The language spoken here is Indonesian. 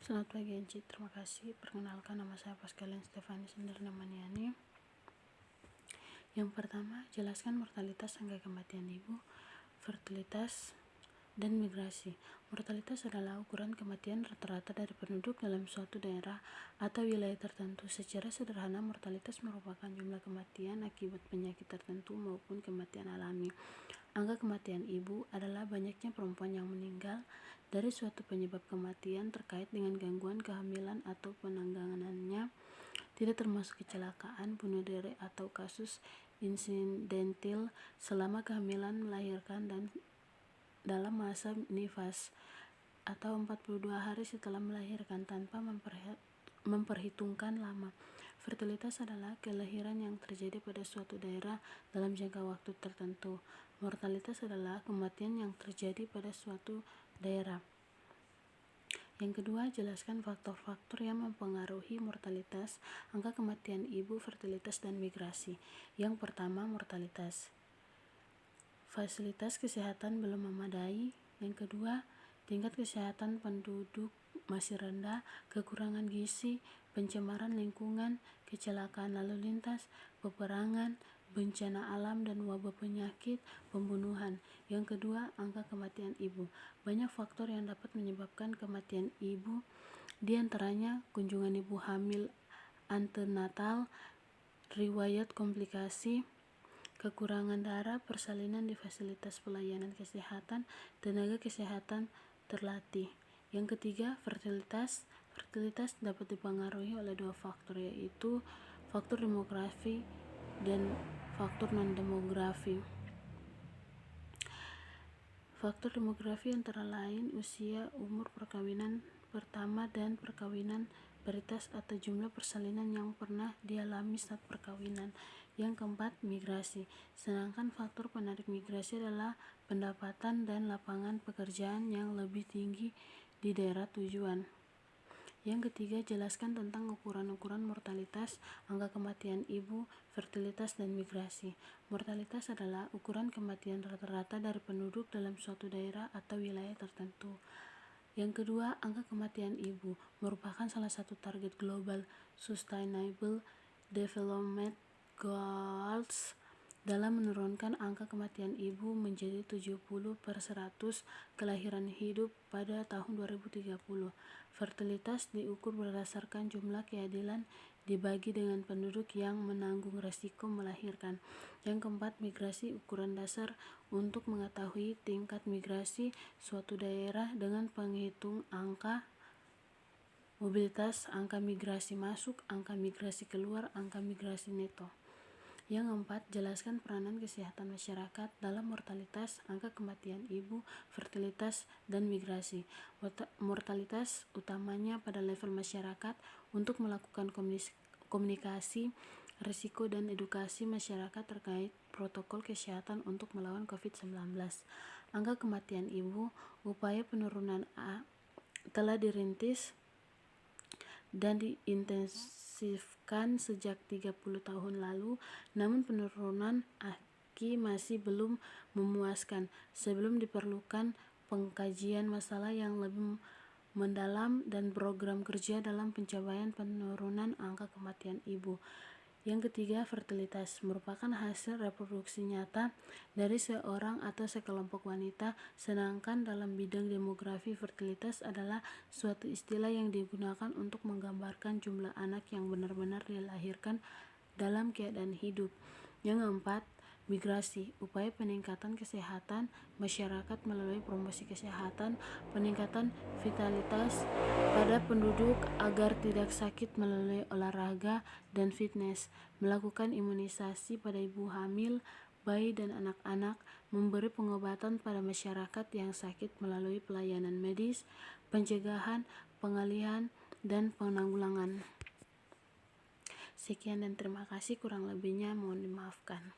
Selamat pagi Anci, terima kasih. Perkenalkan, nama saya Pascalin Stefani Senderna Maniani. Yang pertama, jelaskan mortalitas angka kematian ibu, fertilitas, dan migrasi. Mortalitas adalah ukuran kematian rata-rata dari penduduk dalam suatu daerah atau wilayah tertentu. Secara sederhana, mortalitas merupakan jumlah kematian akibat penyakit tertentu maupun kematian alami. Angka kematian ibu adalah banyaknya perempuan yang meninggal dari suatu penyebab kematian terkait dengan gangguan kehamilan atau penanganannya, tidak termasuk kecelakaan, bunuh diri, atau kasus insidentil selama kehamilan, melahirkan, dan dalam masa nifas atau 42 hari setelah melahirkan tanpa memperhitungkan lama. Fertilitas adalah kelahiran yang terjadi pada suatu daerah dalam jangka waktu tertentu. Mortalitas adalah kematian yang terjadi pada suatu daerah. Yang kedua, jelaskan faktor-faktor yang mempengaruhi mortalitas, angka kematian ibu, fertilitas, dan migrasi. Yang pertama, mortalitas. Fasilitas kesehatan belum memadai. Yang kedua, tingkat kesehatan penduduk masih rendah, kekurangan gizi, pencemaran lingkungan, kecelakaan lalu lintas, peperangan, bencana alam, dan wabah penyakit, pembunuhan. Yang kedua, angka kematian ibu. Banyak faktor yang dapat menyebabkan kematian ibu, di antaranya kunjungan ibu hamil antenatal, riwayat komplikasi, kekurangan darah, persalinan di fasilitas pelayanan kesehatan, tenaga kesehatan terlatih. Yang ketiga, fertilitas. Fertilitas dapat dipengaruhi oleh dua faktor, yaitu faktor demografi dan faktor non-demografi. Faktor demografi antara lain usia, umur perkawinan pertama, dan perkawinan paritas atau jumlah persalinan yang pernah dialami saat perkawinan. Yang keempat, migrasi. Sedangkan faktor penarik migrasi adalah pendapatan dan lapangan pekerjaan yang lebih tinggi di daerah tujuan. Yang ketiga, jelaskan tentang ukuran-ukuran mortalitas, angka kematian ibu, fertilitas, dan migrasi. Mortalitas adalah ukuran kematian rata-rata dari penduduk dalam suatu daerah atau wilayah tertentu. Yang kedua, angka kematian ibu merupakan salah satu target Global Sustainable Development Goals dalam menurunkan angka kematian ibu menjadi 70/100 kelahiran hidup pada tahun 2030. Fertilitas diukur berdasarkan jumlah keadilan dibagi dengan penduduk yang menanggung resiko melahirkan. Yang keempat, migrasi. Ukuran dasar untuk mengetahui tingkat migrasi suatu daerah dengan penghitung angka mobilitas, angka migrasi masuk, angka migrasi keluar, angka migrasi neto. Yang keempat, jelaskan peranan kesehatan masyarakat dalam mortalitas, angka kematian ibu, fertilitas, dan migrasi. Mortalitas utamanya pada level masyarakat untuk melakukan komunikasi, risiko, dan edukasi masyarakat terkait protokol kesehatan untuk melawan COVID-19. Angka kematian ibu, upaya penurunan telah dirintis dan diintensifkan sejak 30 tahun lalu, namun penurunan AKI masih belum memuaskan. Sebelum diperlukan pengkajian masalah yang lebih mendalam dan program kerja dalam pencapaian penurunan angka kematian ibu. Yang ketiga, fertilitas merupakan hasil reproduksi nyata dari seorang atau sekelompok wanita, sedangkan dalam bidang demografi, fertilitas adalah suatu istilah yang digunakan untuk menggambarkan jumlah anak yang benar-benar dilahirkan dalam keadaan hidup. Yang keempat, migrasi, upaya peningkatan kesehatan masyarakat melalui promosi kesehatan, peningkatan vitalitas pada penduduk agar tidak sakit melalui olahraga dan fitness, melakukan imunisasi pada ibu hamil, bayi, dan anak-anak, memberi pengobatan pada masyarakat yang sakit melalui pelayanan medis, pencegahan, pengalihan, dan penanggulangan. Sekian dan terima kasih, kurang lebihnya mohon dimaafkan.